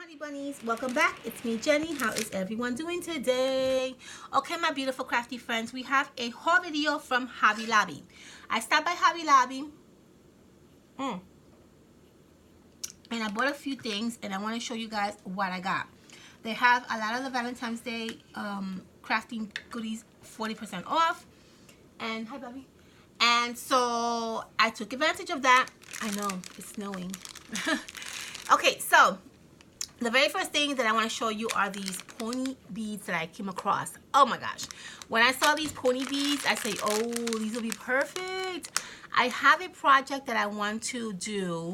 Howdy bunnies, welcome back. It's me, Jenny. How is everyone doing today? Okay, my beautiful crafty friends, we have a haul video from Hobby Lobby. I stopped by Hobby Lobby and I bought a few things and I want to show you guys what I got. They have a lot of the Valentine's Day crafting goodies 40% off. And hi Bobby. And so I took advantage of that. I know it's snowing. Okay, so the very first thing that I want to show you are these pony beads that I came across. Oh my gosh. When I saw these pony beads, I say, oh, these will be perfect. I have a project that I want to do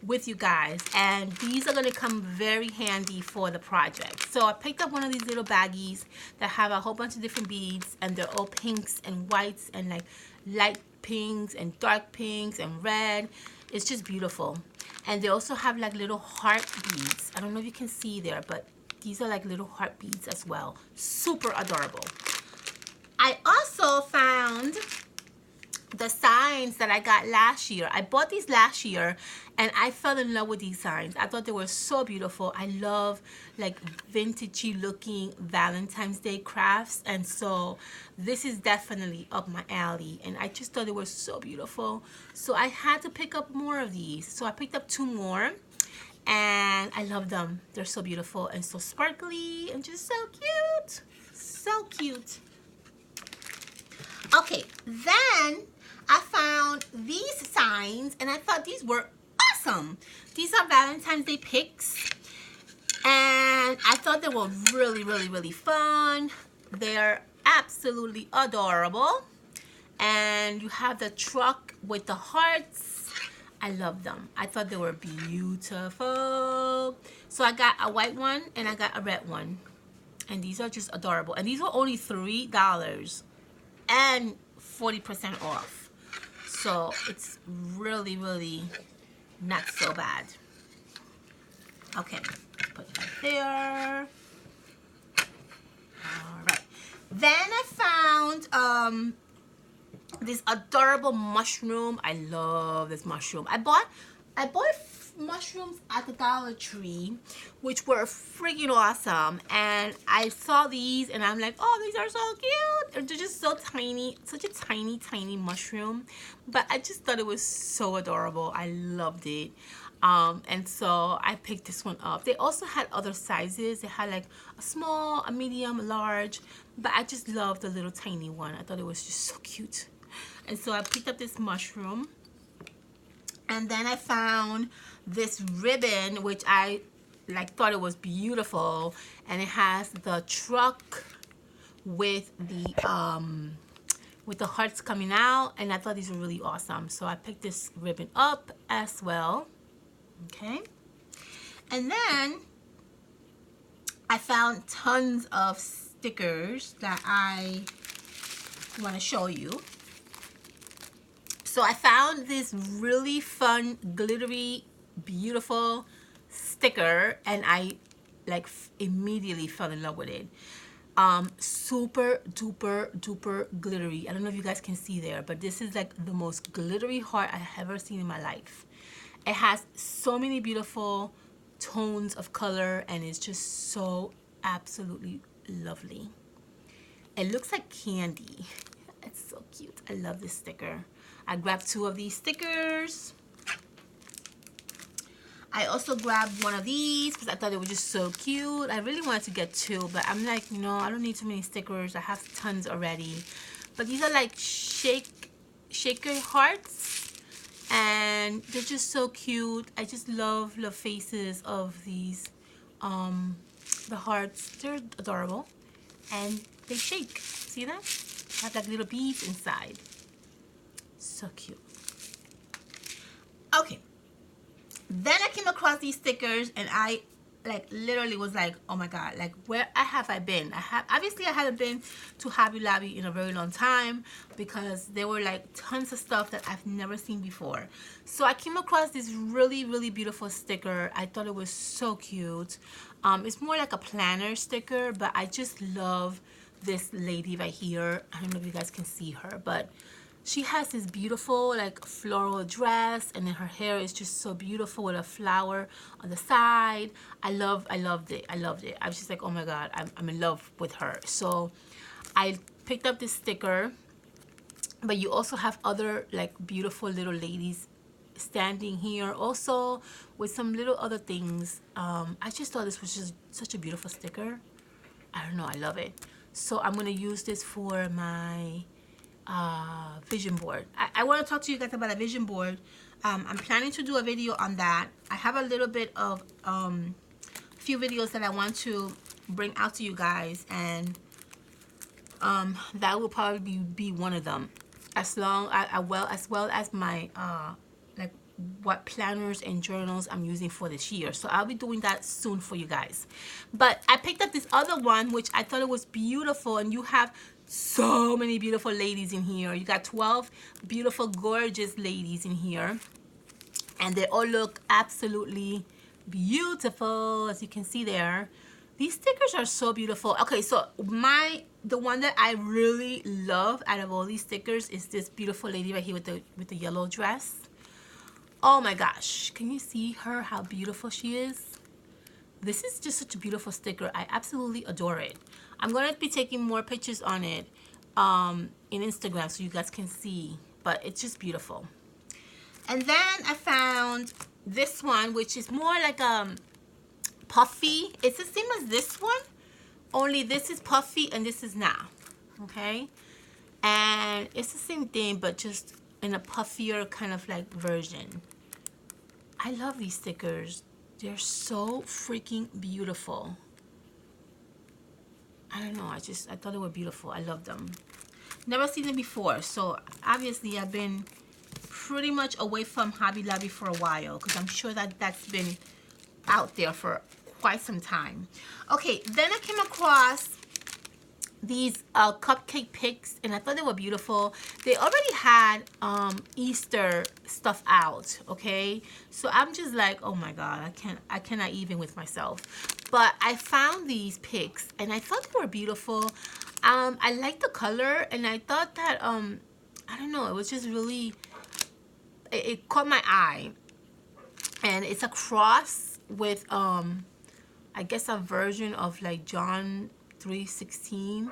with you guys, and these are going to come very handy for the project. So I picked up one of these little baggies that have a whole bunch of different beads, and they're all pinks and whites and like light pinks and dark pinks and red. It's just beautiful. And they also have like little heart beads. I don't know if you can see there, but these are like little heart beads as well. Super adorable. I also found the signs that I got last year. I bought these last year and I fell in love with these signs. I thought they were so beautiful. I love like vintagey looking Valentine's Day crafts, and so this is definitely up my alley, and I just thought they were so beautiful. So I had to pick up more of these. So I picked up 2 more and I love them. They're so beautiful and so sparkly and just so cute. So cute. Okay, then I found these signs and I thought these were awesome. These are Valentine's Day picks and I thought they were really fun. They're absolutely adorable, and you have the truck with the hearts. I love them. I thought they were beautiful. So I got a white one and I got a red one, and these are just adorable, and these were only $3 and 40% off, so it's really not so bad. Okay, put that there. All right, then I found this adorable mushroom. I love this mushroom. I bought mushrooms at the Dollar Tree, which were freaking awesome, and I saw these and I'm like, oh, these are so cute. They're just so tiny, such a tiny mushroom, but I just thought it was so adorable. I loved it. And so I picked this one up. They also had other sizes. They had like a small, a medium, a large, but I just loved the little tiny one. I thought it was just so cute. And so I picked up this mushroom. And then I found this ribbon, which I thought it was beautiful, and it has the truck with the hearts coming out, and I thought these were really awesome. So I picked this ribbon up as well. Okay, and then I found tons of stickers that I want to show you. So I found this really fun, glittery, beautiful sticker, and I like immediately fell in love with it. Super duper glittery. I don't know if you guys can see there, but this is like the most glittery heart I have ever seen in my life. It has so many beautiful tones of color, and it's just so absolutely lovely. It looks like candy. It's so cute. I love this sticker. I grabbed 2 of these stickers. I also grabbed one of these because I thought they were just so cute. I really wanted to get 2, but I'm like, no, I don't need too many stickers. I have tons already. But these are like shaker hearts, and they're just so cute. I just love the faces of these, the hearts. They're adorable, and they shake. See that? Have like little beads inside. So cute. Okay, then I came across these stickers and I like literally was like, oh my god, like where have I been? Obviously I haven't been to Hobby Lobby in a very long time because there were like tons of stuff that I've never seen before. So I came across this really beautiful sticker. I thought it was so cute. It's more like a planner sticker, but I just love this lady right here. I don't know if you guys can see her, but She has this beautiful like floral dress, and then her hair is just so beautiful with a flower on the side. I loved it. I loved it. I was just like, oh my god, I'm in love with her. So I picked up this sticker, but you also have other like beautiful little ladies standing here also with some little other things. I just thought this was just such a beautiful sticker. I don't know, I love it. So I'm gonna use this for my vision board. I want to talk to you guys about a vision board. I'm planning to do a video on that. I have a little bit of few videos that I want to bring out to you guys, and that will probably be one of them, as well as my like what planners and journals I'm using for this year. So I'll be doing that soon for you guys. But I picked up this other one, which I thought it was beautiful, and you have so many beautiful ladies in here. You got 12 beautiful, gorgeous ladies in here, and they all look absolutely beautiful, as you can see there. These stickers are so beautiful. Okay, so the one that I really love out of all these stickers is this beautiful lady right here with the yellow dress. Oh my gosh, can you see her, how beautiful she is? This is just such a beautiful sticker. I absolutely adore it. I'm going to be taking more pictures on it in Instagram so you guys can see, but it's just beautiful. And then I found this one, which is more like puffy. It's the same as this one, only this is puffy and this is not. Okay, and it's the same thing, but just in a puffier kind of like version. I love these stickers. They're so freaking beautiful. I don't know, I thought they were beautiful. I love them. Never seen them before, so obviously I've been pretty much away from Hobby Lobby for a while, because I'm sure that that's been out there for quite some time. Okay, then I came across these cupcake picks, and I thought they were beautiful. They already had Easter stuff out, okay? So I'm just like, oh my god, I cannot even with myself. But I found these picks, and I thought they were beautiful. I liked the color, and I thought that I don't know, it was just really, it caught my eye. And it's a cross with I guess a version of like John 3:16,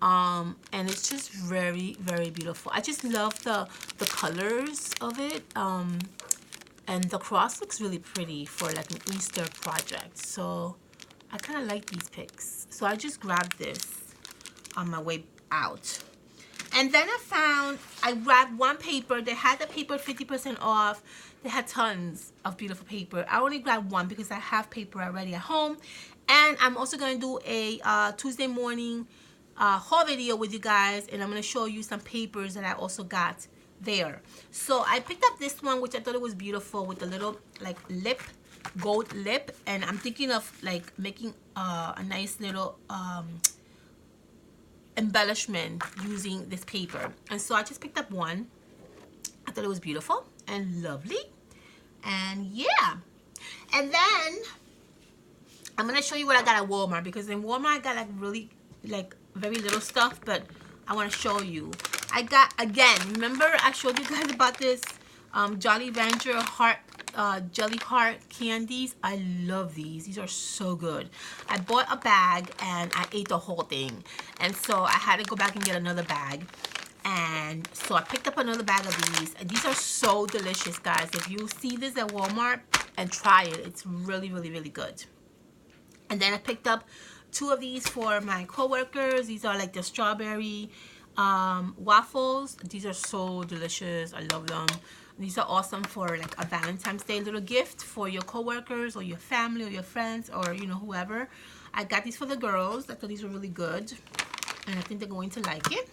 and it's just very, very beautiful. I just love the colors of it, and the cross looks really pretty for like an Easter project. So I kind of like these picks, so I just grabbed this on my way out. And then I grabbed one paper. They had the paper 50% off. They had tons of beautiful paper. I only grabbed one because I have paper already at home. And I'm also going to do a Tuesday morning haul video with you guys. And I'm going to show you some papers that I also got there. So I picked up this one, which I thought it was beautiful, with a little like lip, gold lip. And I'm thinking of like making a nice little embellishment using this paper. And so I just picked up one. I thought it was beautiful and lovely, and yeah. And then I'm gonna show you what I got at Walmart, because in Walmart I got like really like very little stuff, but I want to show you. I got, again, remember I showed you guys about this Jolly Rancher heart jelly heart candies. I love these. These are so good. I bought a bag and I ate the whole thing, and so I had to go back and get another bag. And so I picked up another bag of these, and these are so delicious, guys. If you see this at Walmart and try it, it's really, really, really good. And then I picked up 2 of these for my coworkers. These are like the strawberry waffles. These are so delicious. I love them. These are awesome for like a Valentine's Day little gift for your coworkers or your family or your friends, or you know, whoever. I got these for the girls. I thought these were really good, and I think they're going to like it.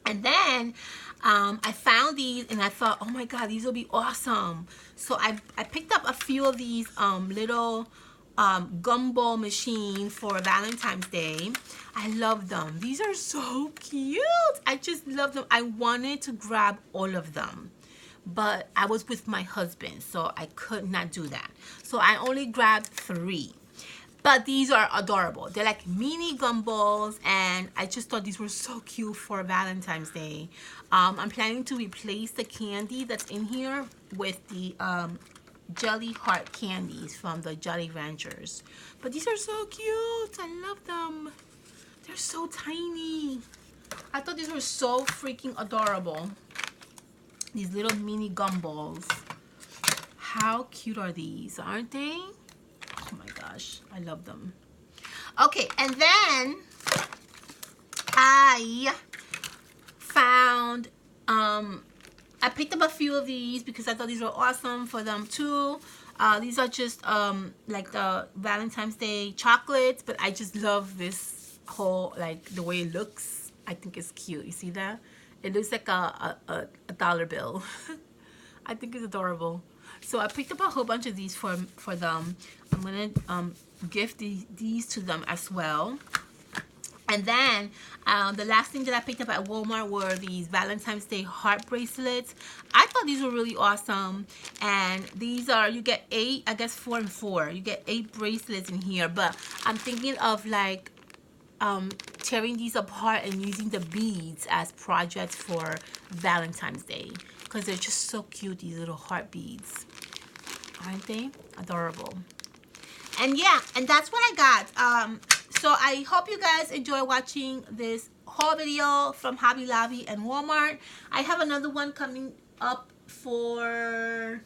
And then I found these and I thought, oh my god, these will be awesome. So I picked up a few of these little gumball machine for Valentine's Day. I love them. These are so cute. I just love them. I wanted to grab all of them, but I was with my husband, so I could not do that. So I only grabbed 3. But these are adorable. They're like mini gumballs, and I just thought these were so cute for Valentine's Day. I'm planning to replace the candy that's in here with the jelly heart candies from the Jolly Ranchers. But these are so cute. I love them. They're so tiny. I thought these were so freaking adorable. These little mini gumballs. How cute are these, aren't they? Oh my gosh, I love them. Okay, and then I found, I picked up a few of these because I thought these were awesome for them too. These are just like the Valentine's Day chocolates, but I just love this whole, like the way it looks. I think it's cute. You see that? It looks like a dollar bill. I think it's adorable. So I picked up a whole bunch of these for them. I'm gonna gift these to them as well. And then the last thing that I picked up at Walmart were these Valentine's Day heart bracelets. I thought these were really awesome. And these are, you get 8, I guess 4 and 4. You get 8 bracelets in here. But I'm thinking of like tearing these apart and using the beads as projects for Valentine's Day. Because they're just so cute, these little heart beads. Aren't they? Adorable. And yeah, and that's what I got. So I hope you guys enjoy watching this haul video from Hobby Lobby and Walmart. I have another one coming up for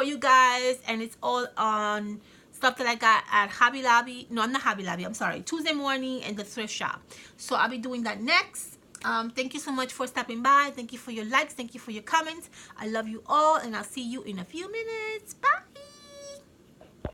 you guys, and it's all on stuff that I got at Hobby Lobby. No, not Hobby Lobby, I'm sorry. Tuesday Morning and the thrift shop. So I'll be doing that next. Thank you so much for stopping by. Thank you for your likes. Thank you for your comments. I love you all, and I'll see you in a few minutes. Bye.